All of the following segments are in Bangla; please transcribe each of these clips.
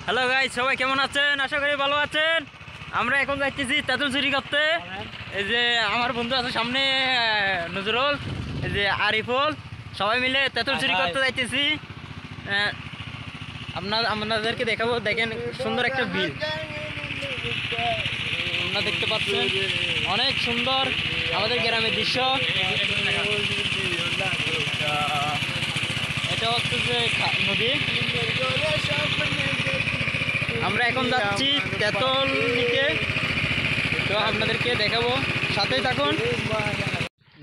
হ্যালো গাইস, সবাই কেমন আছেন? আশা করি ভালো আছেন। আমরা এখন যাইতেছি তেঁতুল চুরি করতে। এই যে আমার বন্ধু আছে সামনে, নজরুল, এই যে আরিফুল, সবাই মিলে তেঁতুল চুরি করতে যাইতেছি। আপনাদেরকে দেখাবো। দেখেন সুন্দর একটা বিল আপনারা দেখতে পাচ্ছেন, অনেক সুন্দর আমাদের গ্রামের দৃশ্য। এটা হচ্ছে যে নদী। আমরা এখন যাচ্ছি তেঁতুল নিতে, তো আপনাদেরকে দেখাবো, সাথেই থাকুন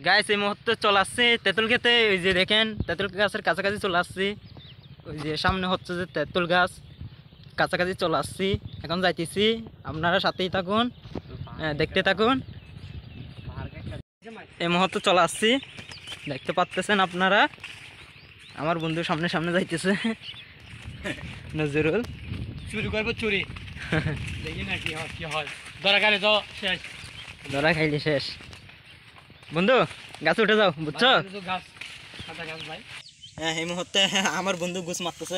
গাইস। এই মুহূর্তে চলে আসছি তেঁতুল খেতে। ওই যে দেখেন তেঁতুল গাছের কাছাকাছি চলে আসছি। ওই যে সামনে হচ্ছে যে তেঁতুল গাছ, কাছাকাছি চলে আসছি, এখন যাইতেছি। আপনারা সাথেই থাকুন, দেখতে থাকুন। এই মুহূর্তে চলে আসছি, দেখতে পাচ্ছেন আপনারা। আমার বন্ধু সামনে সামনে যাইতেছে, নজরুল। চুরি করবো, চুরি দেখি না কি হয়। ধরা খাইলে তো শেষ, ধরা খাইলে শেষ। বন্ধু গাছে উঠে যাও, বুঝছো? গাছ কাঁচা গাছ ভাই। হ্যাঁ, এই মুহূর্তে আমার বন্ধু গুছ মারতেছে।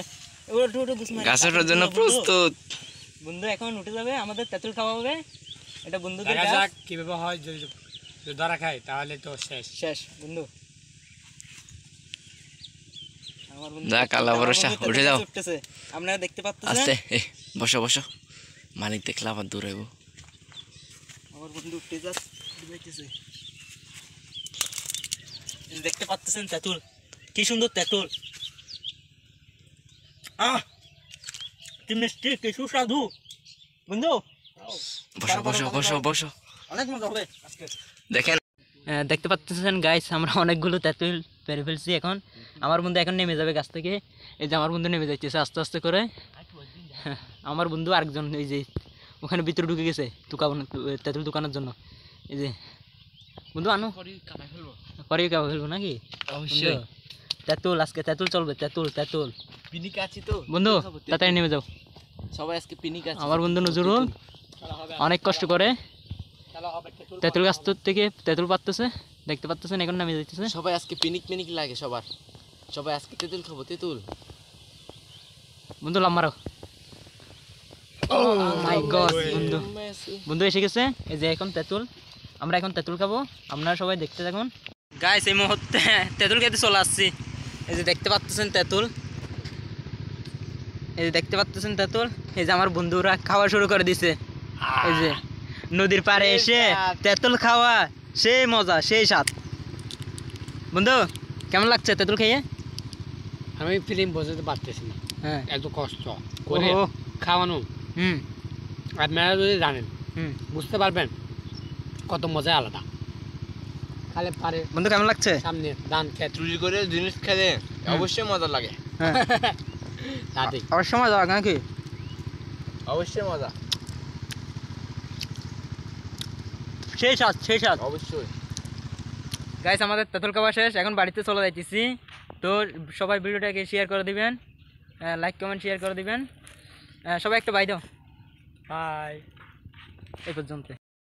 গাছ ওঠার জন্য প্রস্তুত। বন্ধু এখন উঠে যাবে, আমাদের তেঁতুল খাওয়া হবে। এটা বন্ধুদের দেখা গাছ। যাক কিভাবে হয়। যদি ধরা খাই তাহলে তো শেষ শেষ বন্ধু। আমার বন্ধু যাক, আল্লাহ ভরসা, উঠে যাও। উঠতেছে, আপনারা দেখতে পাচ্ছেন। আস্তে, বসো বসো, মালিক দেখলে আবার দূর হইব। আমার বন্ধু উঠতে যাচ্ছে, দেখতে পাচ্ছেন তেঁতুল, কি সুন্দর তেঁতুল। কি মিষ্টি, কি সুস্বাদু বন্ধু। বসো বসো বসো বসো, অনেক মজা হবে আজকে। দেখেন, দেখতে পাচ্ছেন গাইস, আমরা অনেকগুলো তেঁতুল পেরে ফেলছি। এখন আমার বন্ধু এখন নেমে যাবে গাছ থেকে। এই যে আমার বন্ধু নেমে যাইতেছে আস্তে আস্তে করে। আমার বন্ধু আরেকজন এই যে ওখানে ভিতরে ঢুকে গেছে তেঁতুল দোকানের জন্য। এই যে বন্ধু আনো, পরে কাটা ফেলবো নাকি? অবশ্যই তেঁতুল, আজকে তেঁতুল চলবে। তেঁতুল তেঁতুল পিনিক আছি তো বন্ধু, তাড়াতাড়ি নেমে যাও। সবাই আজকে পিনিক আছে। আমার বন্ধু নজরুল অনেক কষ্ট করে তেঁতুল গাছ থেকে তেঁতুল পাততেছে, দেখতে পাচ্ছেন। এখন নামে যাইতেছে। সবাই আজকে পিনিক পিনিক লাগে সবার। সবাই আজকে তেঁতুল খাবো, তেঁতুল। বন্ধু লাভ মারো। মাই গড, বন্ধু বন্ধু এসে গেছে। এই যে এখন তেঁতুল, আমরা এখন তেঁতুল খাবো। আপনারা সবাই দেখতে থাকুন গাইস। এই মুহূর্তে তেঁতুল খেতে চলে আসছি। এই যে দেখতে পাচ্ছেন তেঁতুল, এই যে দেখতে পাচ্ছেন তেঁতুল। এই যে আমার বন্ধুরা খাওয়া শুরু করে দিছে। এই যে নদীর পাড়ে এসে তেঁতুল খাওয়া, সেই মজা, সেই স্বাদ। বন্ধু কেমন লাগছে তেঁতুল খেয়ে? আমি ফিল্ম বোঝাতে পারতেছি না, হ্যাঁ, এত কষ্ট করে খাওয়ানো। আপনারা যদি জানেন, বুঝতে পারবেন কত মজা আলাদা। খালে পারে বন্ধু কেমন লাগছে? সামনে ধান খেত, চুরি করে জিনিস খেলে অবশ্যই মজা লাগে। হ্যাঁ, তাতে অবশ্যই মজা লাগে নাকি? অবশ্যই মজা, সেই স্বাদ, সেই স্বাদ অবশ্যই। গাইস, আমাদের তেঁতুল খাওয়া শেষ, এখন বাড়িতে চলে যাইতেছি। তো সবাই ভিডিওটাকে শেয়ার করে দিবেন, লাইক কমেন্ট শেয়ার করে দিবেন। সবাই একটা বাই দাও। বাই। এই পর্যন্ত।